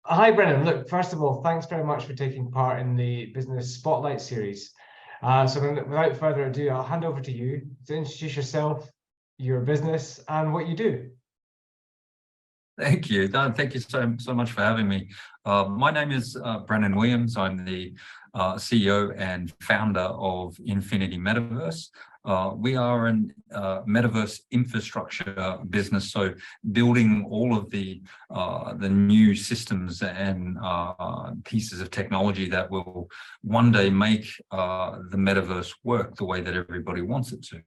Hi, Brennan. Look, first of all, thanks very much for taking part in the Business Spotlight series. Without further ado, I'll hand over to you to introduce yourself, your business, and what you do. Thank you. Dan, thank you so much for having me. My name is Brennon Williams. I'm the CEO and founder of Infinity-Metaverse. We are an metaverse infrastructure business, so building all of the new systems and pieces of technology that will one day make the metaverse work the way that everybody wants it to.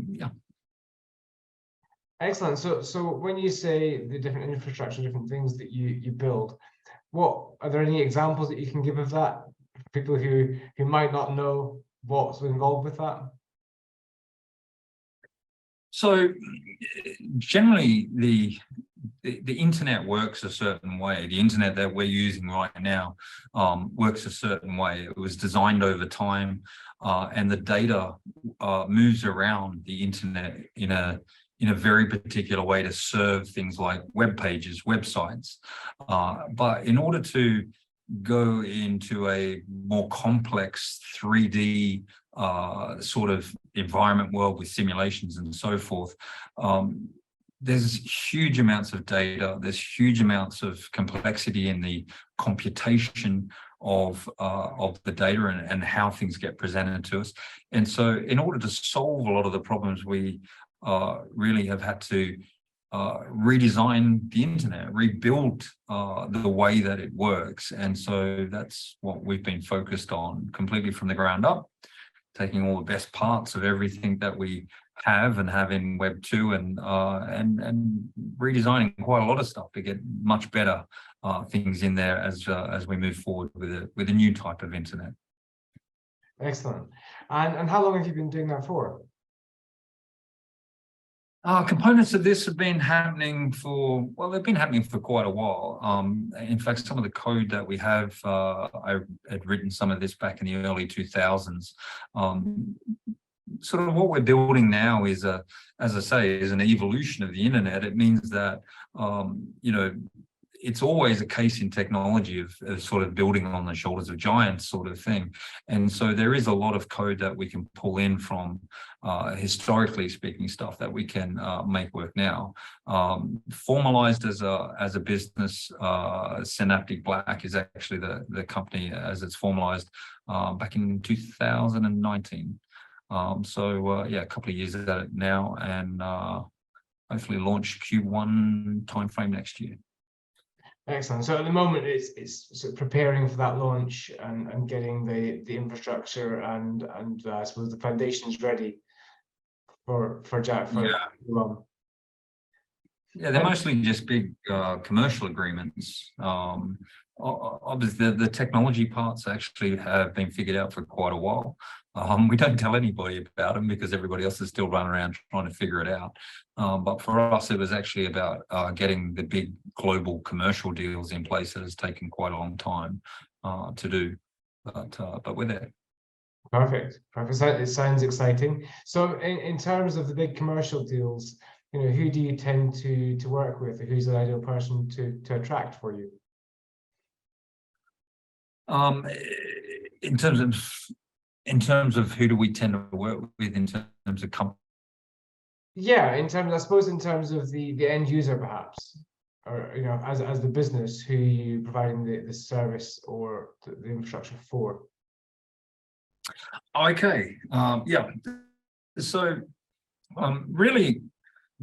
Yeah. Excellent. So when you say the different infrastructure, different things that you build, what are there any examples that you can give of that for people who might not know what's involved with that? So generally, the internet works a certain way. The internet that we're using right now works a certain way. It was designed over time, and the data moves around the internet in a very particular way to serve things like web pages, websites. But in order to go into a more complex 3D sort of environment world with simulations and so forth, there's huge amounts of data, there's huge amounts of complexity in the computation of the data and how things get presented to us. And so in order to solve a lot of the problems, we really have had to redesign the internet, rebuild the way that it works. And so that's what we've been focused on, completely from the ground up, taking all the best parts of everything that we have in Web 2 and redesigning quite a lot of stuff to get much better things in there as we move forward with a new type of internet. Excellent. And how long have you been doing that for? Components of this have been happening they've been happening for quite a while. In fact, some of the code that we have, I had written some of this back in the early 2000s. Sort of what we're building now is, as I say, is an evolution of the internet. It means that, it's always a case in technology of sort of building on the shoulders of giants sort of thing. And so there is a lot of code that we can pull in from historically speaking stuff that we can make work now. Formalized as a business, Synaptic Black is actually the company as it's formalized back in 2019. Yeah, a couple of years at it now, and hopefully launch Q1 timeframe next year. Excellent. So at the moment, it's sort of preparing for that launch and getting the infrastructure and I suppose the foundations ready for Jack. Yeah, they're mostly just big commercial agreements. Obviously, the technology parts actually have been figured out for quite a while. We don't tell anybody about them because everybody else is still running around trying to figure it out. But for us, it was actually about getting the big global commercial deals in place that has taken quite a long time to do. But we're there. Perfect. It sounds exciting. So in terms of the big commercial deals, who do you tend to work with? Who's the ideal person to attract for you? In terms of who do we tend to work with in terms of company? Yeah, I suppose in terms of the end user, perhaps, or as the business, who you providing the service or the infrastructure for. Okay. Yeah. So really,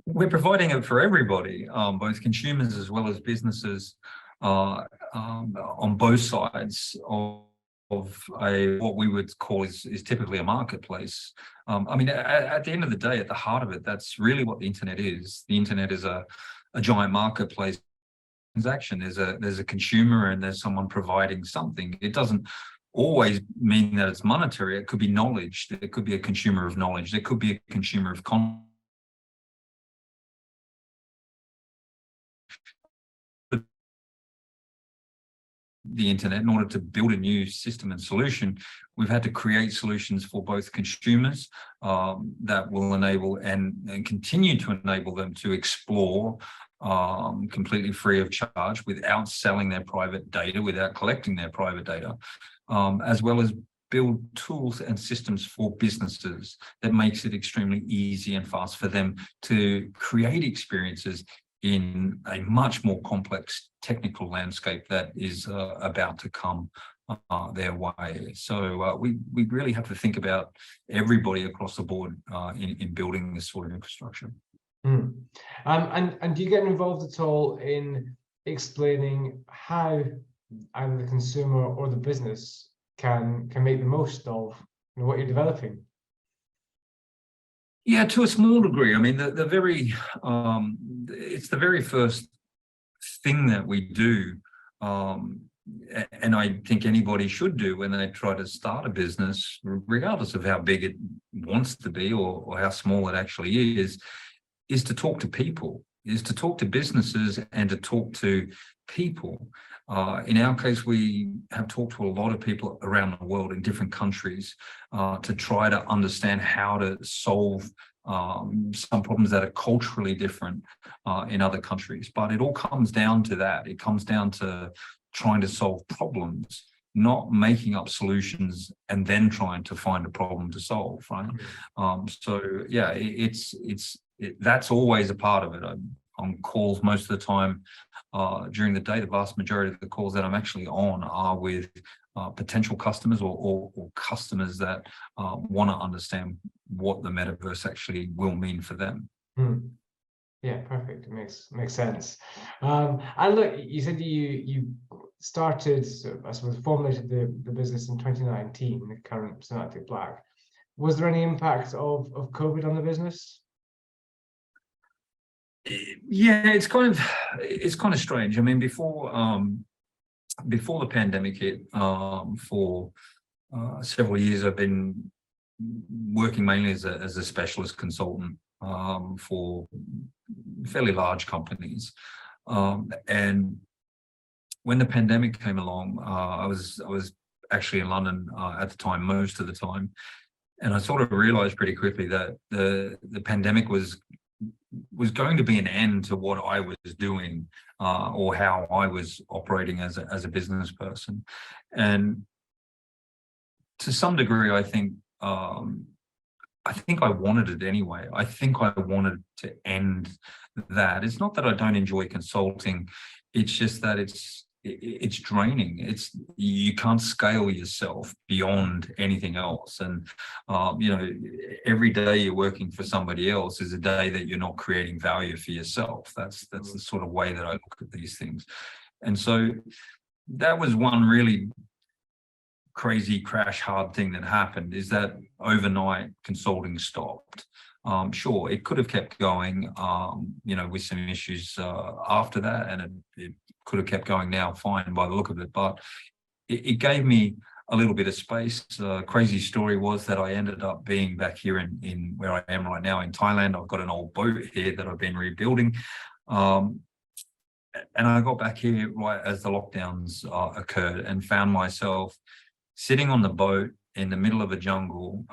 we're providing it for everybody, both consumers as well as businesses, on both sides of what we would call is typically a marketplace. I mean, at the end of the day, at the heart of it, that's really what the internet is. The internet is a giant marketplace transaction. There's a consumer and there's someone providing something. It doesn't always mean that it's monetary. It could be knowledge. It could be a consumer of knowledge. There could be a consumer of content. The internet, in order to build a new system and solution, we've had to create solutions for both consumers that will enable and continue to enable them to explore completely free of charge, without selling their private data, without collecting their private data, as well as build tools and systems for businesses that makes it extremely easy and fast for them to create experiences in a much more complex technical landscape that is about to come their way. So we really have to think about everybody across the board in building this sort of infrastructure. And do you get involved at all in explaining how either the consumer or the business can make the most of what you're developing? Yeah, to a small degree. I mean, the very it's the very first thing that we do, and I think anybody should do when they try to start a business, regardless of how big it wants to be or how small it actually is to talk to people, is to talk to businesses and to talk to people. In our case, we have talked to a lot of people around the world in different countries to try to understand how to solve some problems that are culturally different in other countries. But it all comes down to that. It comes down to trying to solve problems, not making up solutions and then trying to find a problem to solve, right? So yeah, that's always a part of it. I'm on calls most of the time during the day. The vast majority of the calls that I'm actually on are with potential customers or customers that want to understand what the metaverse actually will mean for them. Yeah, perfect. It makes sense. And look, you said you started, I suppose, formulated the business in 2019, the current Synaptic Black. Was there any impact of COVID on the business? Yeah, it's kind of strange. I mean, before the pandemic hit, for several years, I've been working mainly as a specialist consultant for fairly large companies. And when the pandemic came along, I was actually in London at the time, most of the time, and I sort of realized pretty quickly that the pandemic was going to be an end to what I was doing or how I was operating as a business person. And to some degree, I think I wanted it anyway. I think I wanted to end that. It's not that I don't enjoy consulting. It's just that it's draining. You can't scale yourself beyond anything else. And every day you're working for somebody else is a day that you're not creating value for yourself. That's the sort of way that I look at these things. And so that was one really crazy crash hard thing that happened, is that overnight consulting stopped. Sure, it could have kept going, with some issues after that, and it could have kept going now fine by the look of it, but it gave me a little bit of space. Crazy story was that I ended up being back here in where I am right now in Thailand. I've got an old boat here that I've been rebuilding. And I got back here right as the lockdowns occurred and found myself sitting on the boat in the middle of a jungle,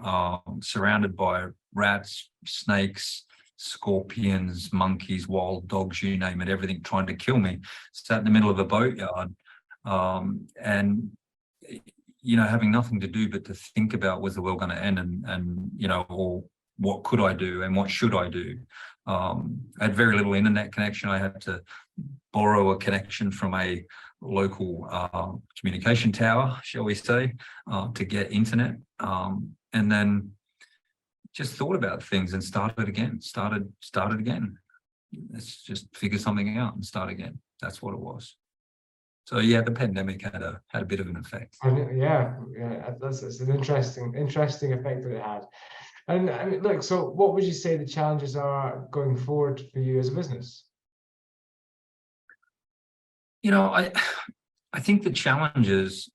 surrounded by rats, snakes, scorpions, monkeys, wild dogs, you name it, everything trying to kill me. Sat in the middle of a boatyard, and having nothing to do but to think about, was the world going to end, and or what could I do and what should I do? I had very little internet connection. I had to borrow a connection from a local communication tower, shall we say, to get internet, and then just thought about things and started again. Let's just figure something out and start again. That's what it was. So yeah, the pandemic had a bit of an effect. Yeah, that's an interesting effect that it had. And I mean, look, so what would you say the challenges are going forward for you as a business? I think the challenges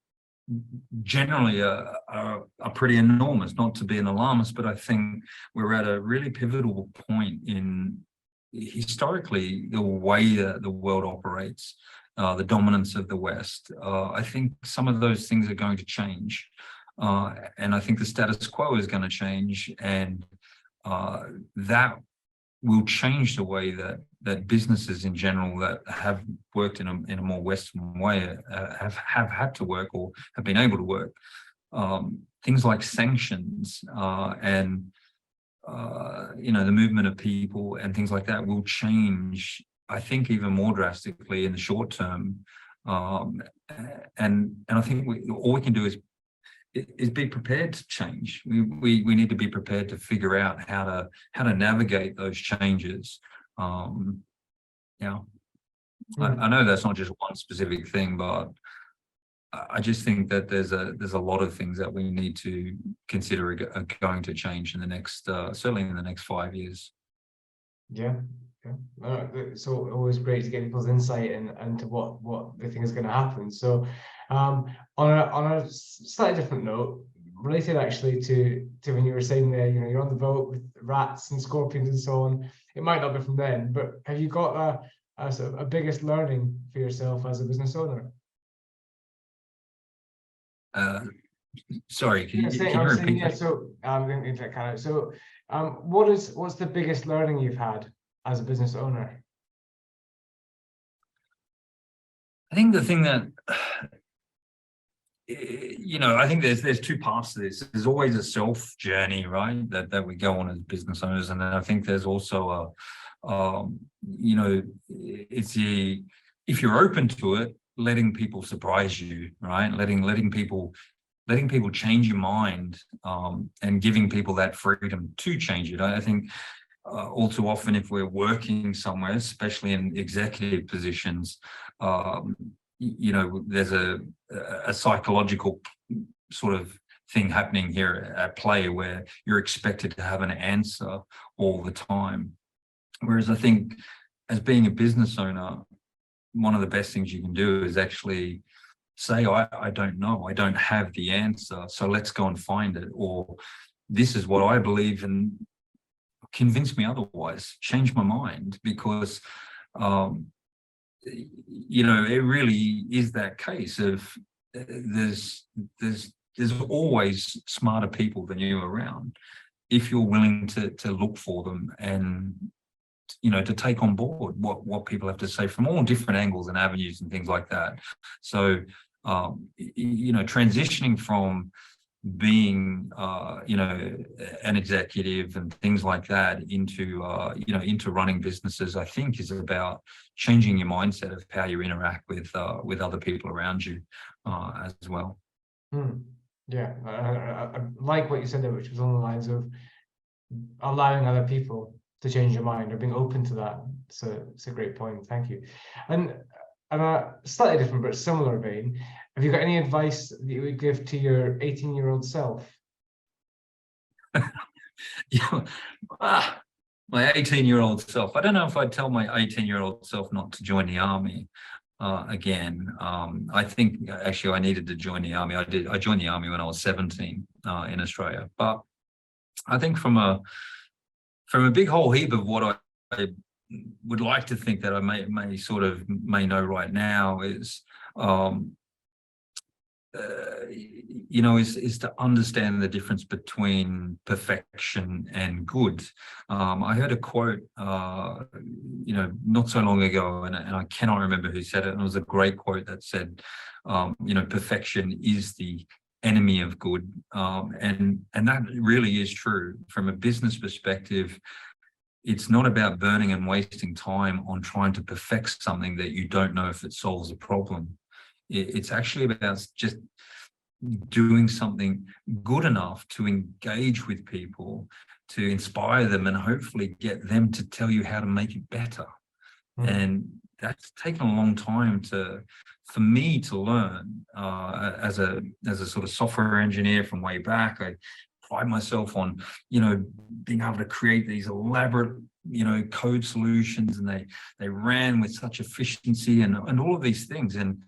generally are pretty enormous. Not to be an alarmist, but I think we're at a really pivotal point in historically the way that the world operates, the dominance of the West. I think some of those things are going to change, and I think the status quo is going to change, and that will change the way that that businesses in general that have worked in a more Western way have had to work or have been able to work. Things like sanctions and the movement of people and things like that will change, I think, even more drastically in the short term. And I think all we can do is be prepared to change. We need to be prepared to figure out how to navigate those changes. I know that's not just one specific thing, but I just think that there's a lot of things that we need to consider are going to change in the next certainly in the next 5 years. Yeah. So always great to get people's insight into what they think is going to happen. So on a slightly different note, related actually to when you were saying there, you're on the boat with rats and scorpions and so on. It might not be from then, but have you got a sort of a biggest learning for yourself as a business owner? Sorry, can you repeat that? So what's the biggest learning you've had as a business owner? I think the thing that I think there's two parts to this. There's always a self journey, right, that we go on as business owners, and then I think there's also it's if you're open to it, letting people surprise you, right? Letting people change your mind, and giving people that freedom to change it. I think all too often, if we're working somewhere, especially in executive positions, there's a psychological sort of thing happening here at play where you're expected to have an answer all the time. Whereas I think as being a business owner, one of the best things you can do is actually say, I don't know, I don't have the answer, so let's go and find it. Or this is what I believe, and convince me otherwise, change my mind, because it really is that case of there's always smarter people than you around, if you're willing to look for them and to take on board what people have to say from all different angles and avenues and things like that. So transitioning from being an executive and things like that into running businesses, I think is about changing your mindset of how you interact with other people around you as well. Yeah, I like what you said there, which was on the lines of allowing other people to change your mind or being open to that. So it's a great point. Thank you. And a slightly different but similar vein, have you got any advice that you would give to your 18-year-old self? My 18-year-old self. I don't know if I'd tell my 18-year-old self not to join the army again. I think actually I needed to join the army. I joined the army when I was 17 in Australia. But I think from a big whole heap of what I would like to think that I may know right now is is to understand the difference between perfection and good. I heard a quote not so long ago, and I cannot remember who said it, and it was a great quote that said perfection is the enemy of good, and that really is true. From a business perspective, it's not about burning and wasting time on trying to perfect something that you don't know if it solves a problem. It's actually about just doing something good enough to engage with people, to inspire them, and hopefully get them to tell you how to make it better. And that's taken a long time for me to learn. As a sort of software engineer from way back, I pride myself on being able to create these elaborate code solutions, and they ran with such efficiency and all of these things. And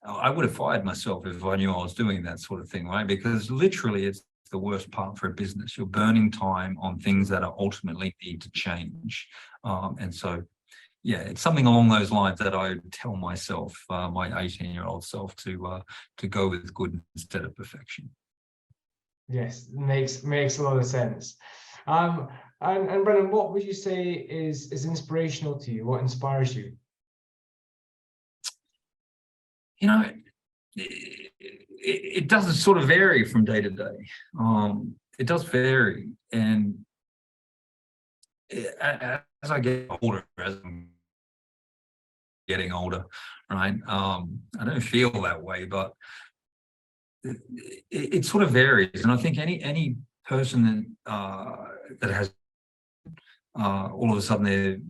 I would have fired myself if I knew I was doing that sort of thing, right? Because literally it's the worst part for a business. You're burning time on things that are ultimately need to change. And so, yeah, it's something along those lines that I would tell myself, my 18-year-old self, to go with good instead of perfection. Yes, makes a lot of sense. And Brennan, what would you say is inspirational to you? What inspires you? You know, it does sort of vary from day to day. It does vary, and as I get older, as I'm getting older, right? I don't feel that way, but it sort of varies, and I think any person that has all of a sudden,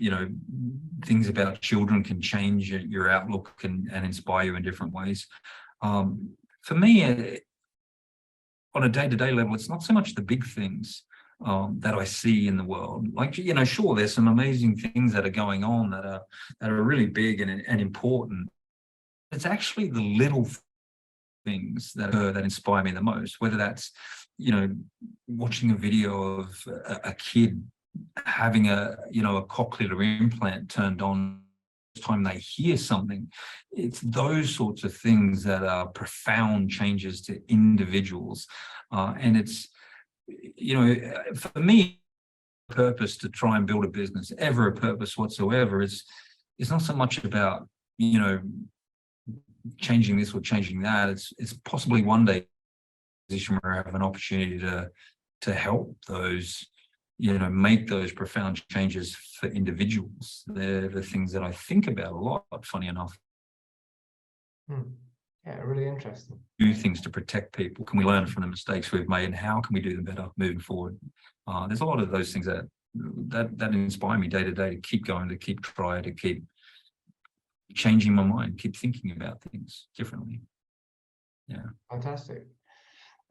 things about children can change your outlook and inspire you in different ways. For me, on a day-to-day level, it's not so much the big things that I see in the world. Like, sure, there's some amazing things that are going on that are really big and important. It's actually the little things that inspire me the most, whether that's, watching a video of a kid having a cochlear implant turned on time they hear something. It's those sorts of things that are profound changes to individuals, and it's for me, purpose to try and build a business, ever a purpose whatsoever, it's not so much about changing this or changing that. It's possibly one day position where I have an opportunity to help those, make those profound changes for individuals. They're the things that I think about a lot, funny enough. Yeah, really interesting. Do things to protect people. Can we learn from the mistakes we've made, and how can we do them better moving forward? There's a lot of those things that inspire me day to day to keep going, to keep trying, to keep changing my mind, keep thinking about things differently. Yeah. Fantastic.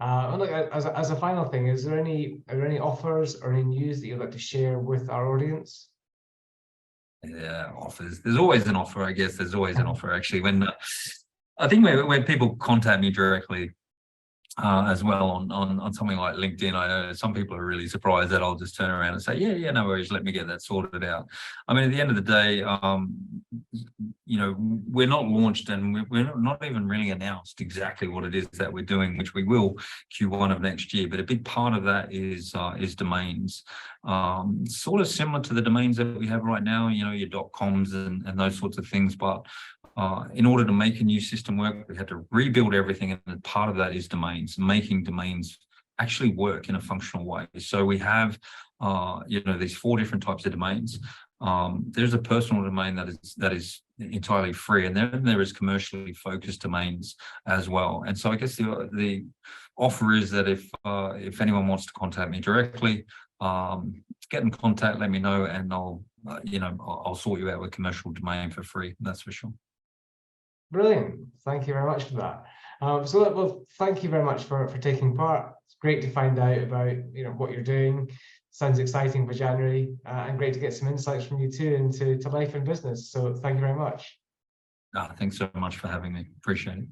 Look, as a final thing, are there any offers or any news that you'd like to share with our audience? Yeah, offers. There's always an offer, I guess. There's always an offer, actually. When I think when people contact me directly, as well on something like LinkedIn, I know some people are really surprised that I'll just turn around and say, yeah, no worries, let me get that sorted out. I mean, at the end of the day, we're not launched, and we're not even really announced exactly what it is that we're doing, which we will Q1 of next year. But a big part of that is domains, sort of similar to the domains that we have right now, your .coms and those sorts of things. But in order to make a new system work, we had to rebuild everything, and part of that is domains, making domains actually work in a functional way. So we have, these 4 different types of domains. There's a personal domain that is entirely free, and then there is commercially focused domains as well. And so I guess the offer is that if anyone wants to contact me directly, get in contact, let me know, and I'll sort you out with commercial domain for free. That's for sure. Brilliant. Thank you very much for that. Well, thank you very much for taking part. It's great to find out about what you're doing. Sounds exciting for January, and great to get some insights from you too into life and business. So thank you very much. Thanks so much for having me. Appreciate it.